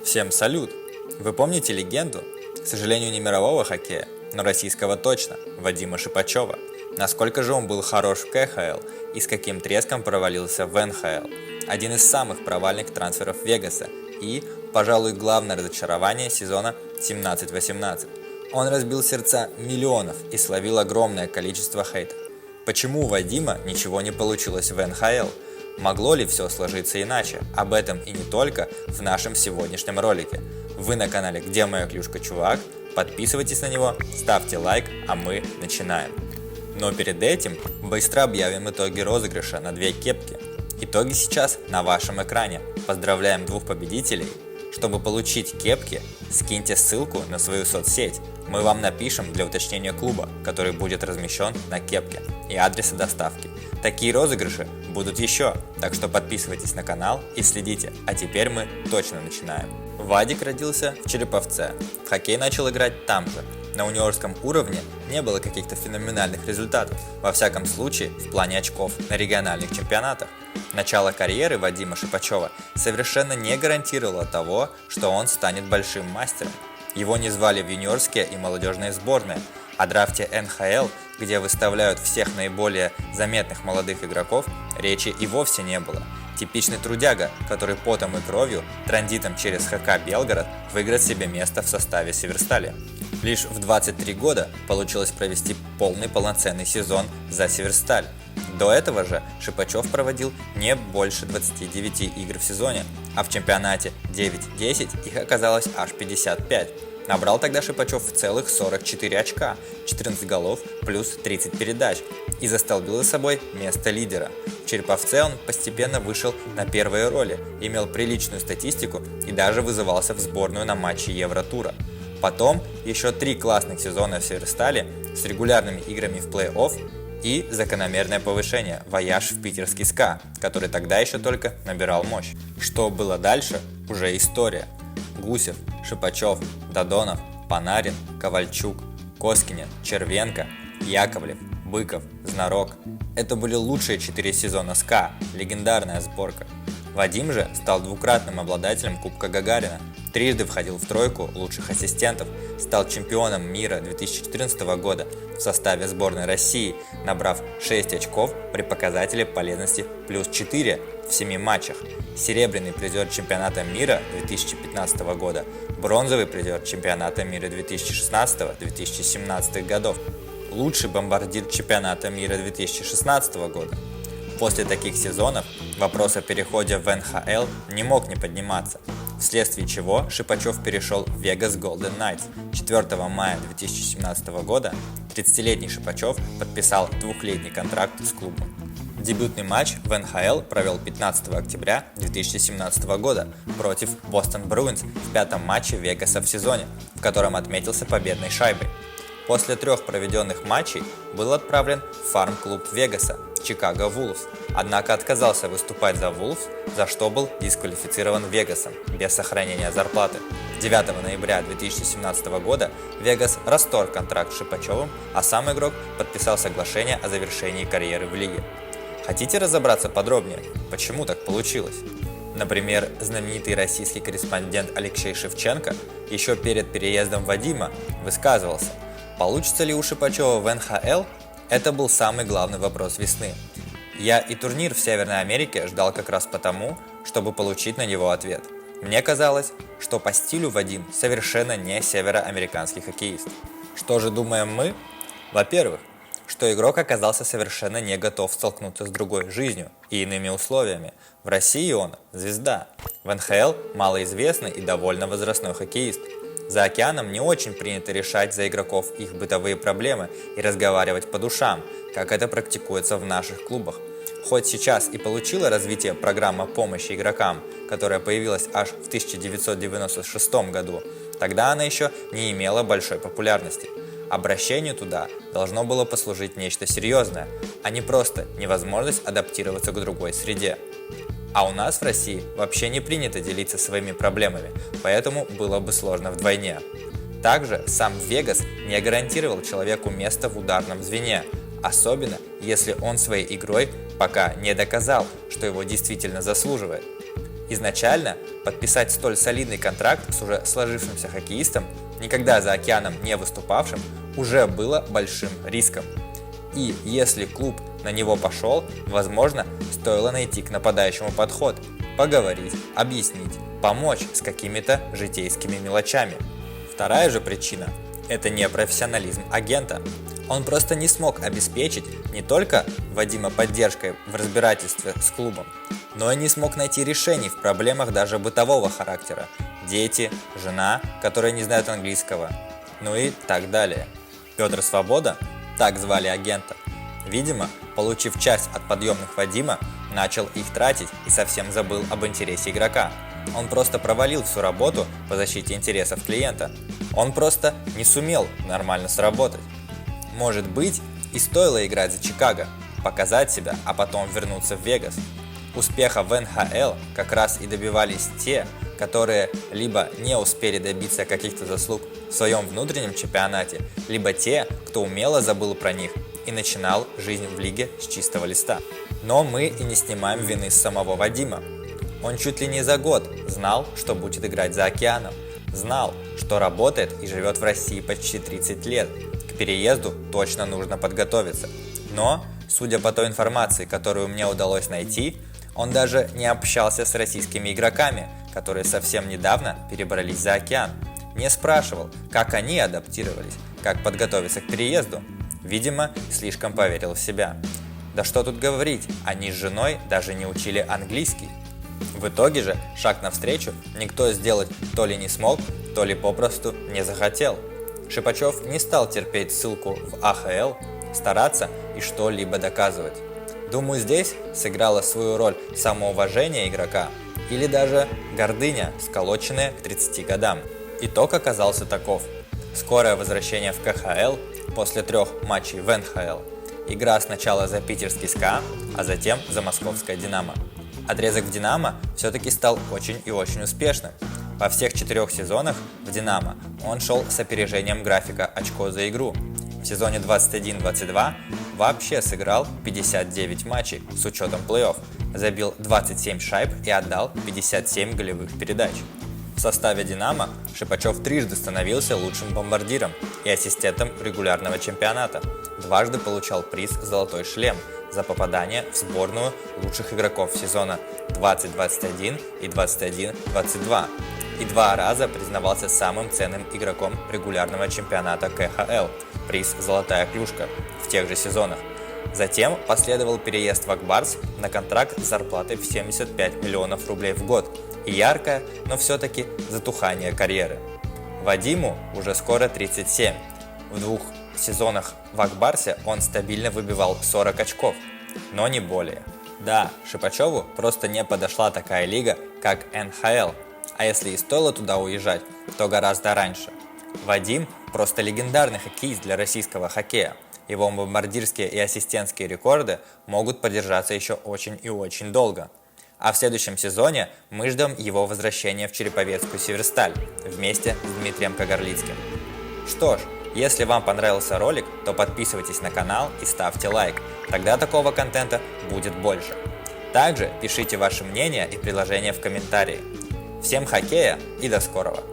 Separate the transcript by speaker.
Speaker 1: Всем салют! Вы помните легенду? К сожалению, не мирового хоккея, но российского точно, Вадима Шипачева. Насколько же он был хорош в КХЛ и с каким треском провалился в НХЛ. Один из самых провальных трансферов Вегаса и, пожалуй, главное разочарование сезона 17-18. Он разбил сердца миллионов и словил огромное количество хейта. Почему у Вадима ничего не получилось в НХЛ? Могло ли все сложиться иначе? Об этом и не только в нашем сегодняшнем ролике. Вы на канале «Где моя клюшка, чувак?». Подписывайтесь на него, ставьте лайк, а мы начинаем. Но перед этим быстро объявим итоги розыгрыша на 2 кепки. Итоги сейчас на вашем экране. Поздравляем 2 победителей. Чтобы получить кепки, скиньте ссылку на свою соцсеть. Мы вам напишем для уточнения клуба, который будет размещен на кепке, и адреса доставки. Такие розыгрыши будут еще, так что подписывайтесь на канал и следите. А теперь мы точно начинаем. Вадик родился в Череповце. В хоккей начал играть там же. На юниорском уровне не было каких-то феноменальных результатов, во всяком случае в плане очков на региональных чемпионатах. Начало карьеры Вадима Шипачева совершенно не гарантировало того, что он станет большим мастером. Его не звали в юниорские и молодежные сборные. О драфте НХЛ, где выставляют всех наиболее заметных молодых игроков, речи и вовсе не было. Типичный трудяга, который потом и кровью, транзитом через ХК Белгород, выиграет себе место в составе Северстали. Лишь в 23 года получилось провести полноценный сезон за Северсталь. До этого же Шипачев проводил не больше 29 игр в сезоне, а в чемпионате 9-10 их оказалось аж 55. Набрал тогда Шипачев в целых 44 очка, 14 голов плюс 30 передач и застолбил за собой место лидера. В Череповце он постепенно вышел на первые роли, имел приличную статистику и даже вызывался в сборную на матчи Евротура. Потом еще 3 классных сезона в Северстале с регулярными играми в плей-офф и закономерное повышение вояж в питерский СКА, который тогда еще только набирал мощь. Что было дальше, уже история. Гусев, Шипачев, Додонов, Панарин, Ковальчук, Коскинин, Червенко, Яковлев, Быков, Знарок. Это были лучшие 4 сезона СКА, легендарная сборка. Вадим же стал двукратным обладателем Кубка Гагарина, трижды входил в тройку лучших ассистентов, стал чемпионом мира 2014 года в составе сборной России, набрав 6 очков при показателе полезности плюс 4 в 7 матчах, серебряный призер чемпионата мира 2015 года, бронзовый призер чемпионата мира 2016-2017 годов, лучший бомбардир чемпионата мира 2016 года. После таких сезонов вопрос о переходе в НХЛ не мог не подниматься, вследствие чего Шипачев перешел в Vegas Golden Knights. 4 мая 2017 года 30-летний Шипачев подписал 2-летний контракт с клубом. Дебютный матч в НХЛ провел 15 октября 2017 года против Бостон Bruins в 5-м матче Вегаса в сезоне, в котором отметился победной шайбой. После 3 проведенных матчей был отправлен в фарм-клуб Вегаса, Чикаго Вулфс, однако отказался выступать за Вулфс, за что был дисквалифицирован Вегасом без сохранения зарплаты. 9 ноября 2017 года Вегас расторг контракт с Шипачевым, а сам игрок подписал соглашение о завершении карьеры в лиге. Хотите разобраться подробнее, почему так получилось? Например, знаменитый российский корреспондент Алексей Шевченко еще перед переездом Вадима высказывался: получится ли у Шипачева в НХЛ? Это был самый главный вопрос весны. Я и турнир в Северной Америке ждал как раз потому, чтобы получить на него ответ. Мне казалось, что по стилю Вадим совершенно не североамериканский хоккеист. Что же думаем мы? Во-первых, что игрок оказался совершенно не готов столкнуться с другой жизнью и иными условиями. В России он звезда, в НХЛ малоизвестный и довольно возрастной хоккеист. За океаном не очень принято решать за игроков их бытовые проблемы и разговаривать по душам, как это практикуется в наших клубах. Хоть сейчас и получила развитие программа помощи игрокам, которая появилась аж в 1996 году, тогда она еще не имела большой популярности. Обращению туда должно было послужить нечто серьезное, а не просто невозможность адаптироваться к другой среде. А у нас в России вообще не принято делиться своими проблемами, поэтому было бы сложно вдвойне. Также сам Вегас не гарантировал человеку место в ударном звене, особенно если он своей игрой пока не доказал, что его действительно заслуживает. Изначально подписать столь солидный контракт с уже сложившимся хоккеистом, никогда за океаном не выступавшим, уже было большим риском. И если клуб на него пошел, возможно, стоило найти к нападающему подход, поговорить, объяснить, помочь с какими-то житейскими мелочами. Вторая же причина – это непрофессионализм агента. Он просто не смог обеспечить не только Вадима поддержкой в разбирательстве с клубом, но и не смог найти решений в проблемах даже бытового характера. Дети, жена, которые не знают английского, ну и так далее. Петр Свобода, так звали агента, видимо, получив часть от подъемных Вадима, начал их тратить и совсем забыл об интересе игрока. Он просто провалил всю работу по защите интересов клиента. Он просто не сумел нормально сработать. Может быть, и стоило играть за Чикаго, показать себя, а потом вернуться в Вегас. Успеха в НХЛ как раз и добивались те, которые либо не успели добиться каких-то заслуг в своем внутреннем чемпионате, либо те, кто умело забыл про них и начинал жизнь в лиге с чистого листа. Но мы и не снимаем вины с самого Вадима. Он чуть ли не за год знал, что будет играть за океаном, знал, что работает и живет в России почти 30 лет. К переезду точно нужно подготовиться. Но, судя по той информации, которую мне удалось найти, он даже не общался с российскими игроками, которые совсем недавно перебрались за океан. Не спрашивал, как они адаптировались, как подготовиться к переезду. Видимо, слишком поверил в себя. Да что тут говорить, они с женой даже не учили английский. В итоге же шаг навстречу никто сделать то ли не смог, то ли попросту не захотел. Шипачев не стал терпеть ссылку в АХЛ, стараться и что-либо доказывать. Думаю, здесь сыграла свою роль самоуважение игрока или даже гордыня, сколоченная к 30 годам. Итог оказался таков. Скорое возвращение в КХЛ после 3 матчей в НХЛ. Игра сначала за питерский СКА, а затем за московское Динамо. Отрезок в Динамо все-таки стал очень и очень успешным. Во всех 4 сезонах в Динамо он шел с опережением графика очко за игру. В сезоне 21-22 вообще сыграл 59 матчей с учетом плей-офф, забил 27 шайб и отдал 57 голевых передач. В составе «Динамо» Шипачев трижды становился лучшим бомбардиром и ассистентом регулярного чемпионата. Дважды получал приз «Золотой шлем» за попадание в сборную лучших игроков сезона 2021 и 21-22. И 2 раза признавался самым ценным игроком регулярного чемпионата КХЛ, приз «Золотая клюшка» в тех же сезонах. Затем последовал переезд в Акбарс на контракт с зарплатой в 75 миллионов рублей в год и яркое, но все-таки затухание карьеры. Вадиму уже скоро 37. В 2 сезонах в Акбарсе он стабильно выбивал 40 очков, но не более. Да, Шипачеву просто не подошла такая лига, как НХЛ, а если и стоило туда уезжать, то гораздо раньше. Вадим просто легендарный хоккеист для российского хоккея. Его бомбардирские и ассистентские рекорды могут продержаться еще очень и очень долго. А в следующем сезоне мы ждем его возвращения в Череповецкую Северсталь вместе с Дмитрием Кагарлицким. Что ж, если вам понравился ролик, то подписывайтесь на канал и ставьте лайк, тогда такого контента будет больше. Также пишите ваше мнение и предложения в комментарии. Всем хоккея и до скорого!